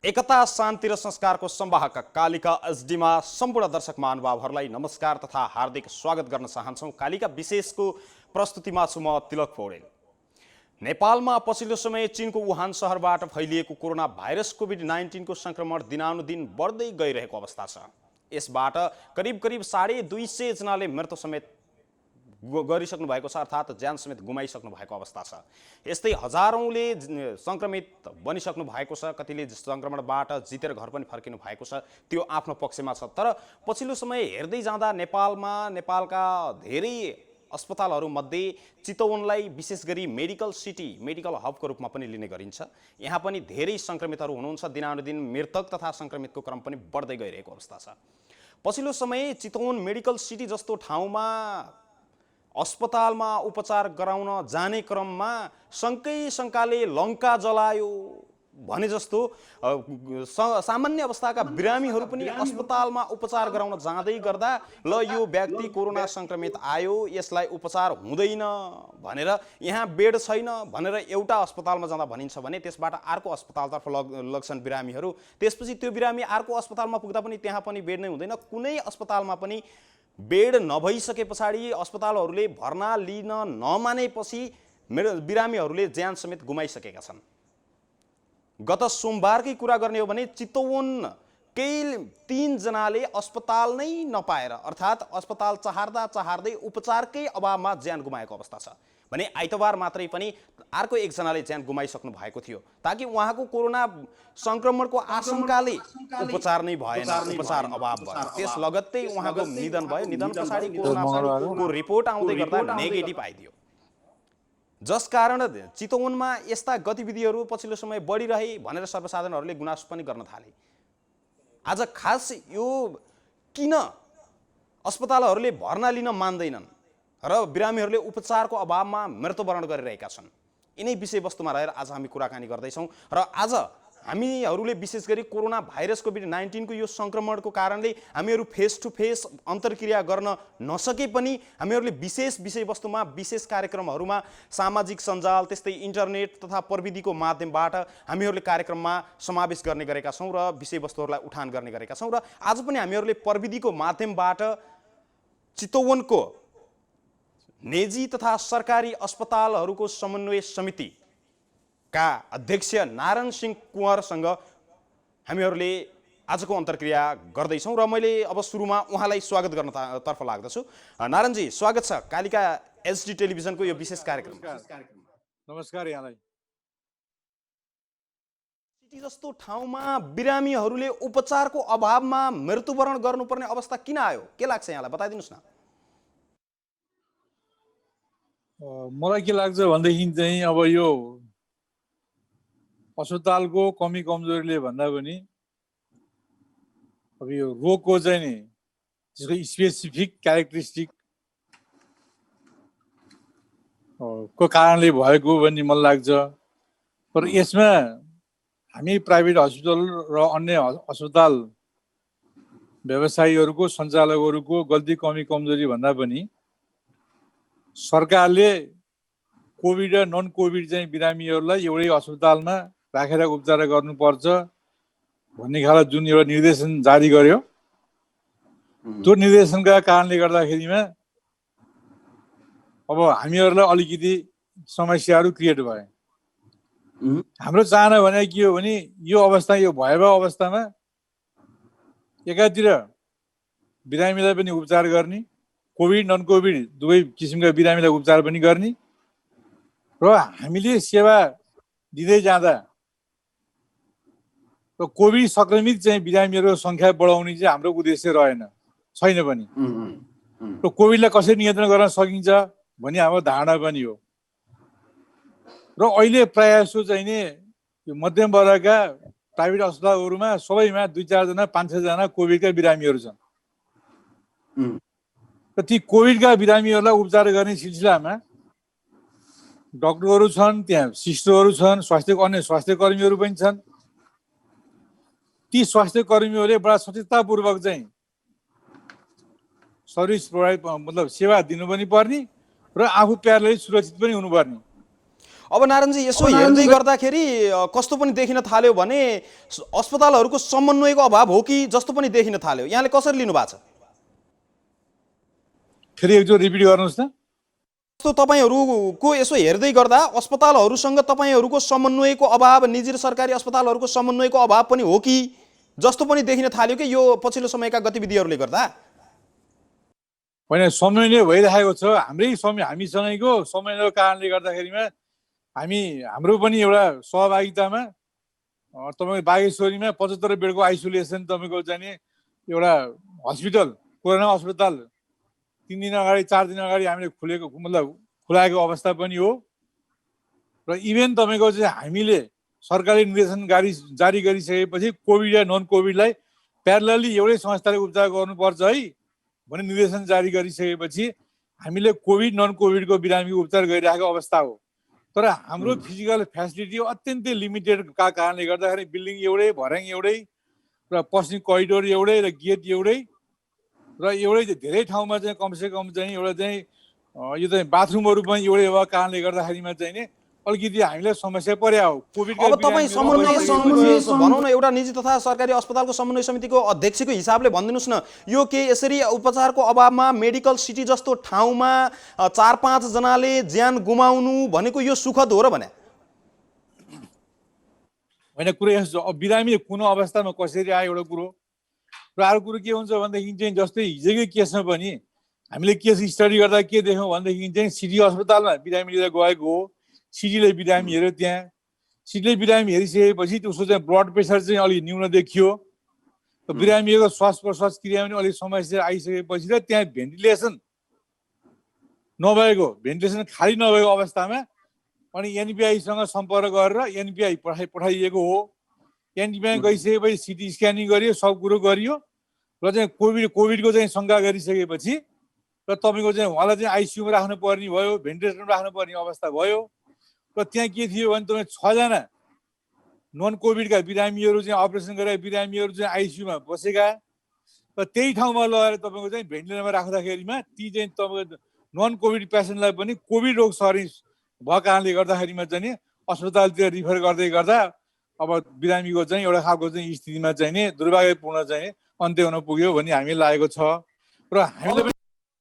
एकता शान्ति र संस्कारको संवाहक कालिका एसडीमा सम्पूर्ण दर्शक महानुभावहरूलाई नमस्कार तथा हार्दिक स्वागत गर्न चाहन्छौँ। कालिका विशेषको प्रस्तुतिमा छु म तिलक पौडेल। नेपालमा पछिल्लो समय चीनको वुहान शहरबाट फैलिएको कोरोना भाइरस कोभिड-19 को संक्रमण दिनानुदिन बढ्दै गइरहेको अवस्था छ। यसबाट करिब 250 जनाले मृत्यु समेत गरिसक्नु भएको छ, अर्थात् ज्यान समेत गुमाइसक्नु भएको अवस्था छ। यस्तै हजारौंले संक्रमित बनिसक्नु भएको छ, कतिले संक्रमणबाट जितेर घर पनि फर्किनु भएको छ, त्यो आफ्नो पक्षमा छ। तर पछिल्लो समय हेर्दै जाँदा नेपालका धेरै अस्पतालहरूमध्ये चितवनलाई विशेष गरी मेडिकल सिटी, मेडिकल हबको रूपमा पनि लिने गरिन्छ। यहाँ पनि धेरै संक्रमितहरू हुनुहुन्छ। दिनानुदिन मृतक तथा संक्रमितको क्रम पनि बढ्दै गइरहेको अवस्था छ। पछिल्लो समय चितवन मेडिकल सिटी जस्तो ठाउँमा अस्पतालमा उपचार गराउन जाने क्रममा शङ्काले लङ्का जलायो भने जस्तो सामान्य अवस्थाका बिरामीहरू पनि अस्पतालमा उपचार गराउन जाँदै गर्दा ल यो व्यक्ति कोरोना संक्रमित आयो, यसलाई उपचार हुँदैन भनेर, यहाँ बेड छैन भनेर एउटा अस्पतालमा जाँदा भनिन्छ भने त्यसबाट अर्को अस्पतालतर्फ लग्छन् बिरामीहरू। त्यसपछि त्यो बिरामी अर्को अस्पतालमा पुग्दा पनि त्यहाँ पनि बेड नै हुँदैन। कुनै अस्पतालमा पनि बेड नभइसके पछाडि अस्पतालहरूले भर्ना लिन नमानेपछि बिरामीहरूले ज्यान समेत गुमाइसकेका छन्। गत सोमबारकै कुरा गर्ने हो भने चितवनकै 3 जनाले अस्पताल नै नपाएर, अर्थात् अस्पताल चाहर्दै उपचारकै अभावमा ज्यान गुमाएको अवस्था छ भने आइतबार मात्रै पनि अर्को 1 जनाले ज्यान गुमाइसक्नु भएको थियो। ताकि उहाँको कोरोना संक्रमणको आशंकाले उपचार नै भएन, उपचार अभाव भयो, त्यस लगत्तै उहाँको निधन भयो। निधन पछाडि कोरोनाको रिपोर्ट आउँदै गर्दा नेगेटिभ आइदियो, जसकारण चितवनमा यस्ता गतिविधिहरू पछिल्लो समय बढिरहे भनेर सर्वसाधारणहरूले गुनासो पनि गर्न थाले। आज खास यो किन अस्पतालहरूले भर्ना लिन मान्दैनन् र बिरामीहरूले उपचारको अभावमा मृत्युवरण गरिरहेका छन्, यिनै विषयवस्तुमा रहेर आज हामी कुराकानी गर्दैछौँ। र आज हामीहरूले विशेष गरी कोरोना भाइरस कोभिड-19 को यो संक्रमणको कारणले हामीहरू फेस टु फेस अन्तर्क्रिया गर्न नसके पनि हामीहरूले विशेष विषयवस्तुमा, विशेष कार्यक्रमहरूमा, सामाजिक सञ्जाल त्यस्तै इन्टरनेट तथा प्रविधिको माध्यमबाट हामीहरूले कार्यक्रममा समावेश गर्ने गरेका छौँ र विषयवस्तुहरूलाई उठान गर्ने गरेका छौँ। र आज पनि हामीहरूले प्रविधिको माध्यमबाट चितवनको निजी तथा सरकारी अस्पतालहरूको समन्वय समिति का अध्यक्ष नारायण सिंह कुँवरसँग हामीहरूले आजको अन्तर्क्रिया गर्दैछौँ र मैले अब सुरुमा उहाँलाई स्वागत गर्न तर्फ लाग्दछु। नारायणजी, स्वागत छ कालिका एसडी टेलिभिजनको यो विशेष कार्यक्रम। नमस्कार यहाँलाई। सिटी जस्तो ठाउँमा बिरामीहरूले उपचारको अभावमा मृत्युवरण गर्नुपर्ने अवस्था किन आयो, के लाग्छ यहाँलाई, बताइदिनुहोस् न। मलाई के लाग्छ भनेदेखि चाहिँ अब यो अस्पतालको कमी कमजोरीले भन्दा पनि अब यो रोगको चाहिँ नि त्यसको स्पेसिफिक क्यारेक्टरिस्टिक को कारणले भएको भन्ने मलाई लाग्छ। तर यसमा हामी प्राइभेट हस्पिटल र अन्य अस्पताल व्यवसायीहरूको, सञ्चालकहरूको गल्ती कमी कमजोरी भन्दा पनि सरकारले कोभिड र नन कोभिड चाहिँ बिरामीहरूलाई एउटै अस्पतालमा राखेर उपचार गर्नुपर्छ भन्ने खालको जुन एउटा निर्देशन जारी गर्यो, त्यो निर्देशनका कारणले गर्दाखेरिमा अब हामीहरूलाई अलिकति समस्याहरू क्रिएट भए। हाम्रो चाहना भने के हो भने यो अवस्था, यो भयावह अवस्थामा एकातिर बिरामीलाई पनि उपचार गर्ने, कोभिड नन कोभिड दुवै किसिमका बिरामीलाई उपचार पनि गर्ने र हामीले सेवा दिँदै जाँदा र कोभिड संक्रमित चाहिँ बिरामीहरूको सङ्ख्या बढाउने चाहिँ हाम्रो उद्देश्य छैन पनि। र कोभिडलाई कसरी नियन्त्रण गर्न सकिन्छ भन्ने हाम्रो धारणा पनि हो। र अहिले प्रायः जसो चाहिँ नि यो मध्यम वर्गका प्राइभेट अस्पतालहरूमा सबैमा 2-4 जना 5-6 जना कोभिडका बिरामीहरू छन्। र ती कोभिडका बिरामीहरूलाई उपचार गर्ने सिलसिलामा डाक्टरहरू छन्, त्यहाँ सिस्टरहरू छन्, अन्य स्वास्थ्य कर्मीहरू पनि छन्। ती स्वास्थ्य कर्मीहरूले बडा सचेततापूर्वक चाहिँ सर्भिस प्रोभाइड मतलब सेवा दिनु पनि पर्ने र आफू प्यारले सुरक्षित पनि हुनुपर्ने। अब नारायणजी यसो हेर्दै गर्दाखेरि कस्तो पनि देखिन थाल्यो भने अस्पतालहरूको समन्वयको अभाव हो कि जस्तो पनि देखिन थाल्यो। यहाँले कसरी लिनु भएको छ? फेरि एकचोटि रिपिट गर्नुहोस् न। जस्तो तपाईँहरूको यसो हेर्दै गर्दा अस्पतालहरूसँग तपाईँहरूको समन्वयको अभाव, निजी र सरकारी अस्पतालहरूको समन्वयको अभाव पनि हो कि जस्तो पनि देखिन थाल्यो कि यो पछिल्लो समयका गतिविधिहरूले गर्दा? होइन, समन्वय भइरहेको छ। हामीसँगैको समन्वयको कारणले गर्दाखेरिमा हाम्रो पनि एउटा सहभागितामा तपाईँको बागेश्वरीमा 75 बेडको आइसोलेसन तपाईँको चाहिँ एउटा हस्पिटल, कोरोना अस्पताल 3 दिन अगाडि 4 दिन अगाडि हामीले खुलाएको अवस्था पनि हो। र इभेन तपाईँको चाहिँ हामीले सरकारले निर्देशन जारी गरिसकेपछि कोभिड या नन कोभिडलाई प्यारलली एउटै संस्थाले उपचार गर्नुपर्छ है भन्ने निर्देशन जारी गरिसकेपछि हामीले कोभिड नन कोभिडको बिरामीको उपचार गरिरहेको अवस्था हो। तर हाम्रो फिजिकल फेसिलिटी अत्यन्तै लिमिटेडका कारणले गर्दाखेरि बिल्डिङ एउटै, भर्याङ एउटै, र पस्ने करिडोर एउटै, र गेट एउटै, र एउटै धेरै ठाउँमा चाहिँ कमसेकम चाहिँ एउटा चाहिँ यो चाहिँ बाथरुमहरू पनि एउटै भएको कारणले गर्दाखेरिमा चाहिँ नि अलिकति हामीलाई समस्या पर्या हो। अब तपाईँ समन्वय भनौँ न, एउटा निजी तथा सरकारी अस्पतालको समन्वय समितिको अध्यक्षको हिसाबले भनिदिनुहोस् न, यो के यसरी उपचारको अभावमा मेडिकल सिटी जस्तो ठाउँमा 4-5 जनाले ज्यान गुमाउनु भनेको यो सुखद हो र भने? होइन, कुरो यस्तो, बिरामी कुन अवस्थामा कसरी आयो एउटा कुरो, र अर्को कुरो के हुन्छ भनेदेखि चाहिँ जस्तै हिजोकै केसमा पनि हामीले केस स्टडी गर्दा के देख्यौँ भनेदेखि चाहिँ सिटी अस्पतालमा बिरामी लिएर गएको हो। सिटीले बिरामी हेऱ्यो, त्यहाँ सिटीले बिरामी हेरिसकेपछि उसको चाहिँ ब्लड प्रेसर चाहिँ अलिक न्यून देखियो, बिरामीको श्वास प्रश्वास क्रिया पनि अलिक समस्या आइसकेपछि र त्यहाँ भेन्टिलेसन खाली नभएको अवस्थामा अनि एनबिआईसँग सम्पर्क गरेर एनबिआई पठाइएको हो। एनबिआई गइसकेपछि सिटी स्क्यानिङ गरियो, सब कुरो गरियो, र चाहिँ कोभिडको चाहिँ शङ्का गरिसकेपछि र तपाईँको चाहिँ उहाँलाई चाहिँ आइसियुमा राख्नु पर्ने भयो, भेन्टिलेसनमा राख्नु पर्ने अवस्था भयो। र त्यहाँ के थियो भने तपाईँ 6 जना नन कोभिडका बिरामीहरू चाहिँ अपरेसन गरेका बिरामीहरू चाहिँ आइसियुमा बसेका, र त्यही ठाउँमा लगेर तपाईँको चाहिँ भेन्टिलेटरमा राख्दाखेरिमा ती चाहिँ तपाईँको नन कोभिड पेसेन्टलाई पनि कोभिड रोग सर्ने भएको कारणले गर्दाखेरिमा चाहिँ अस्पतालतिर रिफर गर्दै गर्दा अब बिरामीको चाहिँ एउटा खालको चाहिँ स्थितिमा चाहिँ नि दुर्भाग्यपूर्ण चाहिँ अन्त्य हुन पुग्यो भन्ने हामी लागेको छ। र हामीले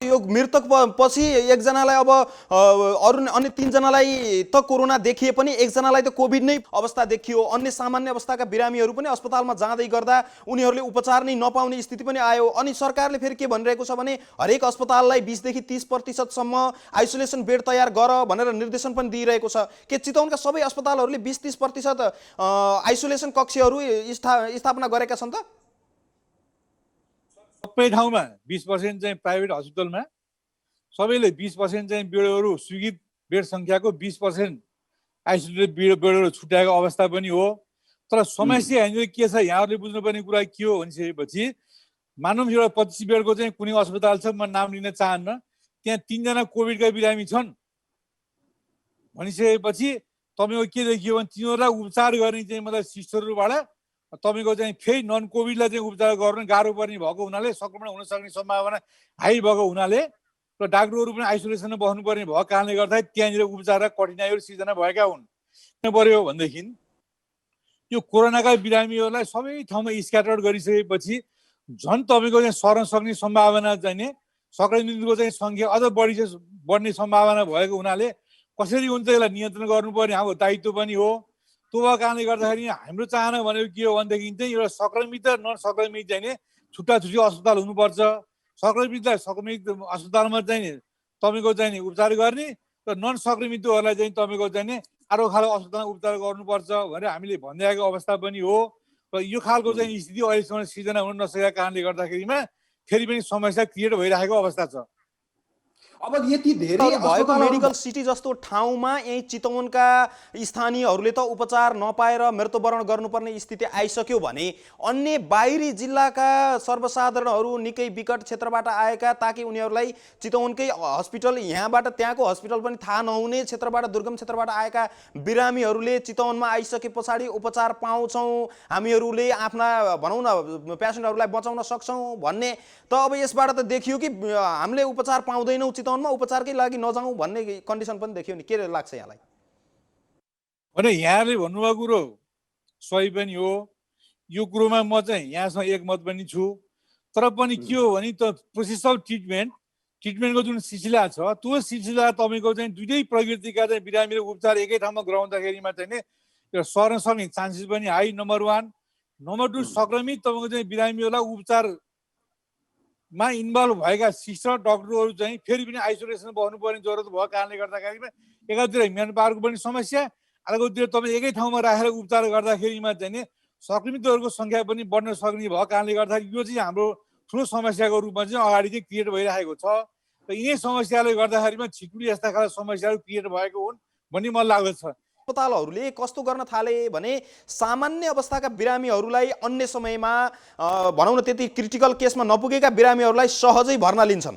यो मृतक पछि एकजनालाई अब अरू अन्य 3 जनालाई त कोरोना देखिए पनि एकजनालाई त कोभिड नै अवस्था देखियो। अन्य सामान्य अवस्थाका बिरामीहरू पनि अस्पतालमा जाँदै गर्दा उनीहरूले उपचार नै नपाउने स्थिति पनि आयो। अनि सरकारले फेरि के भनिरहेको छ भने हरेक अस्पताललाई 20 देखि 30% आइसोलेसन बेड तयार गर भनेर निर्देशन पनि दिइरहेको छ। के चितवनका सबै अस्पतालहरूले 20-30% आइसोलेसन कक्षहरू स्थापना गरेका छन् त? सबै ठाउँमा 20% चाहिँ प्राइभेट हस्पिटलमा सबैले 20% चाहिँ बेडहरू, स्वीकृत बेड सङ्ख्याको 20% आइसोलेटेड बेडहरू छुट्याएको अवस्था पनि हो। तर समस्या यहाँनिर के छ, यहाँहरूले बुझ्नुपर्ने कुरा के हो भनिसकेपछि मानौँ एउटा 25 बेडको चाहिँ कुनै अस्पताल छ, म नाम लिन चाहन्न, त्यहाँ 3 जना कोभिडका बिरामी छन् भनिसकेपछि तपाईँको के देखियो भने तिनीहरूलाई उपचार गर्ने चाहिँ मतलब सिस्टरहरूबाट तपाईँको चाहिँ फेरि नन कोभिडलाई चाहिँ उपचार गर्न गाह्रो पर्ने भएको हुनाले, सङ्क्रमण हुन सक्ने सम्भावना हाई भएको हुनाले र डाक्टरहरू पनि आइसोलेसनमा बस्नुपर्ने भएको कारणले गर्दाखेरि त्यहाँनिर उपचार र कठिनाइहरू सिर्जना भएका हुन्। पर्यो भनेदेखि यो कोरोनाका बिरामीहरूलाई सबै ठाउँमा स्क्याटर्ड गरिसकेपछि झन् तपाईँको चाहिँ सर्न सक्ने सम्भावना चाहिँ नि सङ्क्रमितको चाहिँ सङ्ख्या अझ बढ्ने सम्भावना भएको हुनाले कसरी हुन्छ यसलाई नियन्त्रण गर्नुपर्ने हाम्रो दायित्व पनि हो। त्यो भएको कारणले गर्दाखेरि हाम्रो चाहना भनेको के हो भनेदेखि चाहिँ एउटा सङ्क्रमित र नन सङ्क्रमित चाहिँ नि छुट्टा अस्पताल हुनुपर्छ। सङ्क्रमितलाई सङ्क्रमित अस्पतालमा चाहिँ नि तपाईँको चाहिँ नि उपचार गर्ने र नन सङ्क्रमितहरूलाई चाहिँ तपाईँको चाहिँ नि अरू खालको अस्पतालमा उपचार गर्नुपर्छ भनेर हामीले भन्दै आएको अवस्था पनि हो। र यो खालको चाहिँ स्थिति अहिलेसम्म सिर्जना हुन नसकेका कारणले गर्दाखेरिमा फेरि पनि समस्या क्रिएट भइरहेको अवस्था छ। अब यति धेरै भएको मेडिकल सिटी जस्तो ठाउँमा यही चितवनका स्थानीयहरूले त उपचार नपाएर मृत्युवरण गर्नुपर्ने स्थिति आइसक्यो भने अन्य बाहिरी जिल्लाका सर्वसाधारणहरू निकै विकट क्षेत्रबाट आएका, ताकि उनीहरूलाई चितवनकै हस्पिटल, यहाँबाट त्यहाँको हस्पिटल पनि थाहा नहुने क्षेत्रबाट, दुर्गम क्षेत्रबाट आएका बिरामीहरूले चितवनमा आइसके पछाडि उपचार पाउँछौँ, हामीहरूले आफ्ना भनौँ न पेसेन्टहरूलाई बचाउन सक्छौँ भन्ने त अब यसबाट त देखियो कि हामीले उपचार पाउँदैनौँ, चितवनमा उपचारकै लागि नजाउँ भन्ने कन्डिसन पनि देखियो नि। के लाग्छ यहाँलाई? भने यहाँले भन्नुभएको कुरो सही पनि हो। यो कुरोमा म चाहिँ यहाँसँग एकमत पनि छु। तर पनि के हो भने त प्रोसेस अफ ट्रिटमेन्टको जुन सिलसिला छ त्यो सिलसिला तपाईँको चाहिँ दुइटै प्रकृतिका चाहिँ बिरामी र उपचार एकै ठाउँमा गराउँदाखेरिमा चाहिँ नि यो सर्न सक्ने चान्सेस पनि हाई, नम्बर 1। नम्बर 2, सङ्क्रमित तपाईँको चाहिँ बिरामीहरूलाई उपचारमा इन्भल्भ भएका सिस्टर डक्टरहरू चाहिँ फेरि पनि आइसोलेसन बस्नुपर्ने जरुरत भएको कारणले गर्दाखेरिमा एकातिर म्यान पावरको पनि समस्या, अर्कोतिर तपाईँ एकै ठाउँमा राखेर उपचार गर्दाखेरिमा चाहिँ नि सङ्क्रमितहरूको सङ्ख्या पनि बढ्न सक्ने भएको कारणले गर्दाखेरि यो चाहिँ हाम्रो ठुलो समस्याको रूपमा चाहिँ अगाडि चाहिँ क्रिएट भइरहेको छ। र यिनै समस्याले गर्दाखेरिमा छिटुली यस्ता खालका समस्याहरू क्रिएट भएको हुन् भन्ने मलाई लाग्दछ। अस्पतालहरूले कस्तो गर्न थाले भने सामान्य अवस्थाका बिरामीहरूलाई अन्य समयमा भनौँ न त्यति क्रिटिकल केसमा नपुगेका बिरामीहरूलाई सहजै भर्ना लिन्छन्।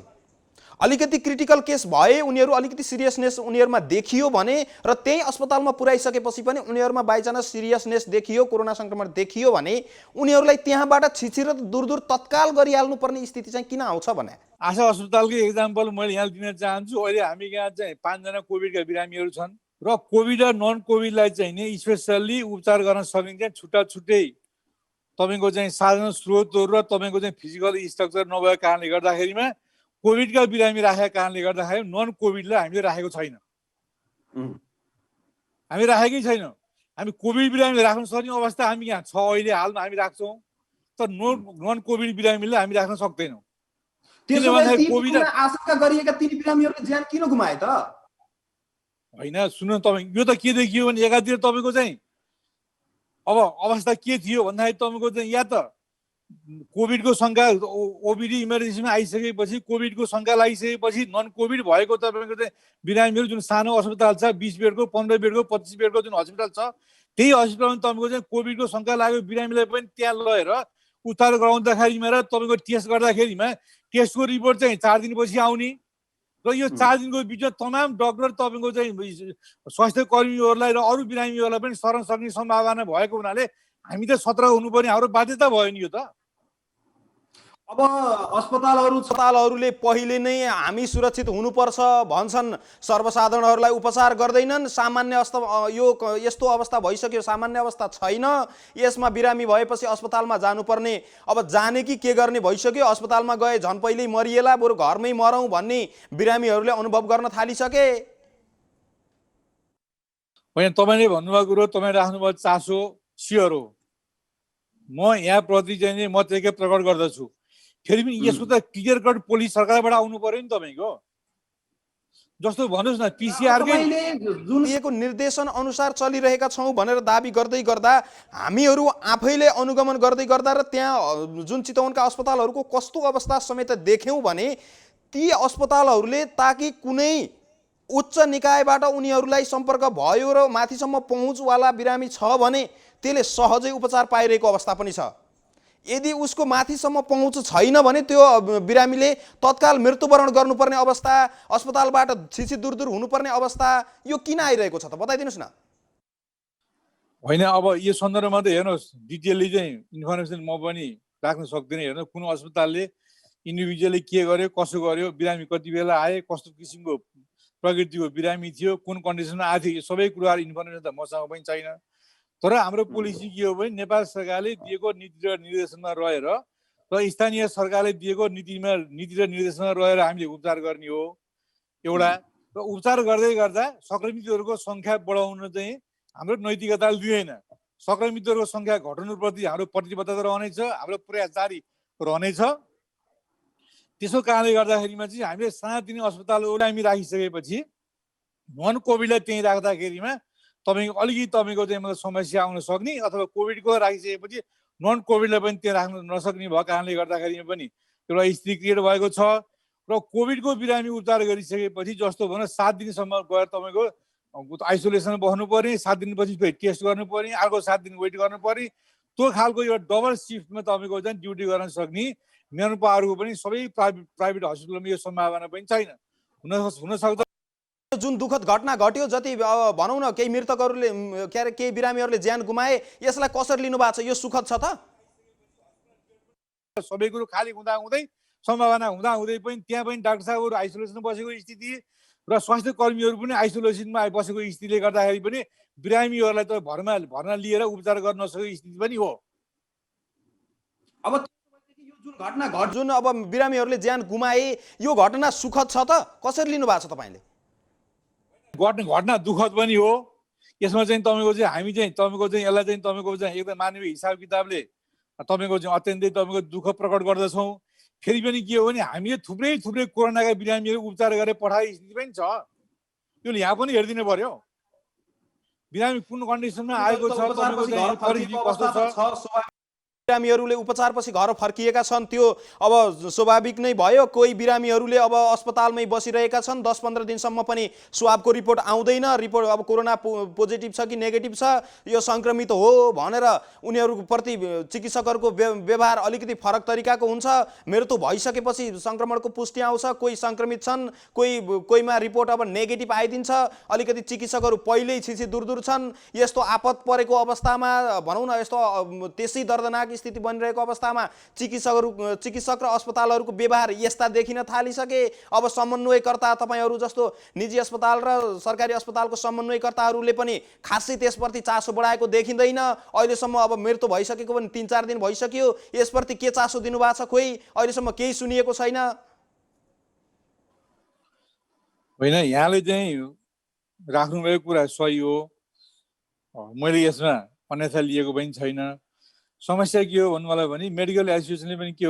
अलिकति क्रिटिकल केस भए उनीहरू अलिकति सिरियसनेस उनीहरूमा देखियो भने र त्यही अस्पतालमा पुर्याइसकेपछि पनि उनीहरूमा बाइचान्स सिरियसनेस देखियो, कोरोना सङ्क्रमण देखियो भने उनीहरूलाई त्यहाँबाट छिछिर दूर तत्काल गरिहाल्नुपर्ने स्थिति चाहिँ किन आउँछ भने आशा अस्पतालकै एक्जाम्पल मैले यहाँ दिन चाहन्छु। अहिले हामी यहाँ चाहिँ 5 जना कोभिडका बिरामीहरू छन् र कोभिड र नन कोभिडलाई चाहिँ नि स्पेसल्ली उपचार गर्न सकिन्छ। छुट्टा छुट्टै तपाईँको चाहिँ साधन स्रोतहरू र तपाईँको चाहिँ फिजिकल स्ट्रक्चर नभएको कारणले गर्दाखेरिमा कोभिडका बिरामी राखेका कारणले गर्दाखेरि नन कोभिडलाई हामीले राखेको छैन। हामी राखेकै छैनौँ। हामी कोभिड बिरामी राख्न सक्ने अवस्था हामी यहाँ छ अहिले हालमा हामी राख्छौँ, तर नन कोभिड बिरामीलाई हामी राख्न सक्दैनौँ। कोभिड आशंका गरिएका 3 बिरामीहरूले ज्यान किन गुमाए त? होइन सुन्नु, तपाईँ यो त के देखियो भने एकातिर तपाईँको चाहिँ अब अवस्था के थियो भन्दाखेरि तपाईँको चाहिँ या त कोभिडको शङ्का ओपिडी इमर्जेन्सीमा आइसकेपछि कोभिडको शङ्का लागिसकेपछि नन कोभिड भएको तपाईँको चाहिँ बिरामीहरू जुन सानो अस्पताल छ 20 बेडको 15 बेडको 25 बेडको जुन हस्पिटल छ त्यही हस्पिटलमा तपाईँको चाहिँ कोभिडको शङ्का लागेको बिरामीलाई पनि त्यहाँ लगेर उपचार गराउँदाखेरिमा र तपाईँको टेस्ट गर्दाखेरिमा टेस्टको रिपोर्ट चाहिँ 4 दिनपछि आउने र यो 4 दिनको बिचमा तमाम डक्टर तपाईँको चाहिँ स्वास्थ्य कर्मीहरूलाई र अरू बिरामीहरूलाई पनि सर्न सक्ने सम्भावना भएको हुनाले हामी त सतर्क हुनुपर्ने हाम्रो बाध्यता भयो नि। यो त अब अस्पतालहरूले पहिले नै हामी सुरक्षित हुनुपर्छ भन्छन्, सर्वसाधारणहरूलाई उपचार गर्दैनन्। सामान्य यो यस्तो अवस्था भइसक्यो, सामान्य अवस्था छैन, यसमा बिरामी भएपछि अस्पतालमा जानुपर्ने, अब जाने कि के गर्ने भइसक्यो। अस्पतालमा गए झन् पहिल्यै मरिएला, बरु घरमै मरौँ भन्ने बिरामीहरूले अनुभव गर्न थालिसके। होइन, तपाईँले भन्नुभएको कुरो तपाईँ राख्नुभएको चासो सियर हो। म यहाँ प्रति चाहिँ म चाहिँ प्रकट गर्दछु। फेरि पनि यसको त क्लियर कट पोलिसी सरकारबाट आउनु पर्यो नि तपाईँको। जस्तो भन्नुहोस् न पिसिआरकै दिएको निर्देशन अनुसार चलिरहेका छौँ भनेर दाबी गर्दै गर्दा हामीहरू आफैले अनुगमन गर्दै गर्दा र त्यहाँ जुन चितवनका अस्पतालहरूको कस्तो अवस्था समेत देख्यौँ भने ती अस्पतालहरूले ताकि कुनै उच्च निकायबाट उनीहरूलाई सम्पर्क भयो र माथिसम्म पहुँचवाला बिरामी छ भने त्यसले सहजै उपचार पाइरहेको अवस्था पनि छ। यदि उसको माथिसम्म पहुँच छैन भने त्यो बिरामीले तत्काल मृत्युवरण गर्नुपर्ने अवस्था, अस्पतालबाट छिछि दूर हुनुपर्ने अवस्था, यो किन आइरहेको छ त बताइदिनुहोस् न। होइन, अब यो सन्दर्भमा त हेर्नुहोस् डिटेलली चाहिँ इन्फर्मेसन म पनि राख्न सक्दिनँ। हेर्नु कुन अस्पतालले इन्डिभिजुअली के गर्यो, कसो गर्यो, बिरामी कति बेला आए, कस्तो किसिमको प्रकृतिको बिरामी थियो, कुन कन्डिसनमा आएको थियो, यो सबै कुराहरू इन्फर्मेसन त मसँग पनि छैन। तर हाम्रो पोलिसी के हो भने नेपाल सरकारले दिएको नीति र निर्देशनमा रहेर र स्थानीय सरकारले दिएको नीति र निर्देशनमा रहेर हामीले उपचार गर्ने हो एउटा। र उपचार गर्दै गर्दा सङ्क्रमितहरूको सङ्ख्या बढाउन चाहिँ हाम्रो नैतिकताले दिँदैन। सङ्क्रमितहरूको सङ्ख्या घटाउनुप्रति हाम्रो प्रतिबद्धता रहनेछ, हाम्रो प्रयास जारी रहनेछ। त्यसो कारणले गर्दाखेरिमा चाहिँ हामीले सानातिनो अस्पतालहरू हामी राखिसकेपछि नन कोभिडलाई त्यहीँ राख्दाखेरिमा तपाईँको अलिकति तपाईँको चाहिँ मतलब समस्या आउन सक्ने, अथवा कोभिडको राखिसकेपछि नन कोभिडलाई पनि त्यहाँ राख्न नसक्ने भएको कारणले गर्दाखेरि पनि एउटा स्थिति क्रिएट भएको छ। र कोभिडको बिरामी उपचार गरिसकेपछि जस्तो भनौँ 7 दिनसम्म गएर तपाईँको आइसोलेसन बस्नु पर्ने, 7 दिनपछि फेरि टेस्ट गर्नु पर्ने, अर्को 7 दिन वेट गर्नु पर्ने, त्यो खालको एउटा डबल सिफ्टमा तपाईँको चाहिँ ड्युटी गर्न सक्ने म्यान पावरको पनि सबै प्राइभेट हस्पिटलमा यो सम्भावना पनि छैन। हुनसक्छ जुन दुःखद घटना घट्यो, जति भनौँ न केही मृतकहरूले के अरे केही बिरामीहरूले ज्यान गुमाए, यसलाई कसरी लिनु भएको छ? यो सुखद छ त? सबै कुरो खाली हुँदै सम्भावना हुँदै पनि त्यहाँ पनि डाक्टर साहबहरू आइसोलेसन बसेको स्थिति र स्वास्थ्य कर्मीहरू पनि आइसोलेसनमा बसेको स्थितिले गर्दाखेरि पनि बिरामीहरूलाई त भर्ना लिएर उपचार गर्न नसकेको स्थिति पनि हो। अब यो जुन घटना घट्यो जुन अब बिरामीहरूले ज्यान गुमाए यो घटना सुखद छ त कसरी लिनु भएको छ तपाईँले? घटना दुःखद पनि हो। यसमा चाहिँ तपाईँको चाहिँ हामी चाहिँ तपाईँको चाहिँ यसलाई चाहिँ तपाईँको चाहिँ एकदम मानवीय हिसाब किताबले तपाईँको चाहिँ अत्यन्तै तपाईँको दुःख प्रकट गर्दछौँ। फेरि पनि के हो भने हामीले थुप्रै कोरोनाका बिरामीहरू उपचार गरेर पठाएको स्थिति पनि छ। यो यहाँ पनि हेरिदिनु पर्यो। बिरामी कुन कन्डिसनमा आएको छ, तपाईँको चाहिँ परिस्थिति कस्तो छ। बिरामीहरूले उपचारपछि घर फर्किएका छन्, त्यो अब स्वाभाविक नै भयो। कोही बिरामीहरूले अब अस्पतालमै बसिरहेका छन्, 10-15 दिनसम्म पनि स्वाबको रिपोर्ट आउँदैन। रिपोर्ट अब कोरोना पोजिटिभ छ कि नेगेटिभ छ, यो सङ्क्रमित हो भनेर उनीहरूप्रति चिकित्सकहरूको व्यवहार अलिकति फरक तरिकाको हुन्छ। मृत्यु भइसकेपछि सङ्क्रमणको पुष्टि आउँछ, कोही सङ्क्रमित छन्, कोहीमा रिपोर्ट अब नेगेटिभ आइदिन्छ। अलिकति चिकित्सकहरू पहिल्यै छिछि दूर छन्। यस्तो आपत परेको अवस्थामा भनौँ न, यस्तो त्यसै दर्दनाक स्थिति बनिरहेको अवस्थामा चिकित्सक र अस्पतालहरूको व्यवहार यस्ता देखिन थालिसके। अब समन्वयकर्ता तपाईँहरू जस्तो निजी अस्पताल र सरकारी अस्पतालको समन्वयकर्ताहरूले पनि खासै त्यसप्रति चासो बढाएको देखिँदैन। अहिलेसम्म अब मृत्यु भइसकेको पनि 3-4 दिन भइसक्यो, यसप्रति के चासो दिनुभएको छ? खोइ अहिलेसम्म केही सुनिएको छैन। होइन, यहाँले चाहिँ राख्नुभएको कुरा सही हो, मैले यसमा अन्यथा लिएको पनि छैन। समस्या के हो भन्नु मलाई भने मेडिकल एसोसिएसनले पनि के